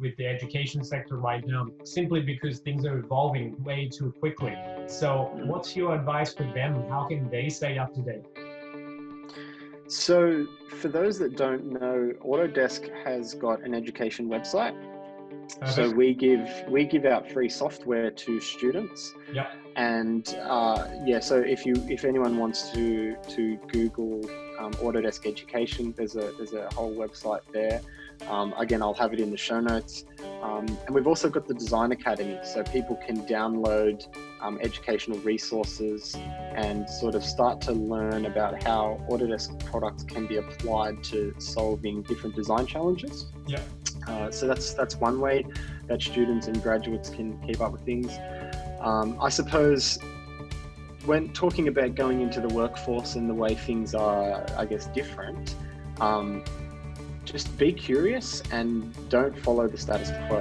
with the education sector right now, simply because things are evolving way too quickly. So what's your advice for them? How can they stay up to date? So for those that don't know, Autodesk has got an education website. Perfect. So we give out free software to students. Yep. And so if anyone wants to Google Autodesk Education, there's a whole website there. Again, I'll have it in the show notes. And we've also got the Design Academy, so people can download educational resources and sort of start to learn about how Autodesk products can be applied to solving different design challenges. Yeah. So that's one way that students and graduates can keep up with things. I suppose when talking about going into the workforce and the way things are, I guess, different, just be curious and don't follow the status quo.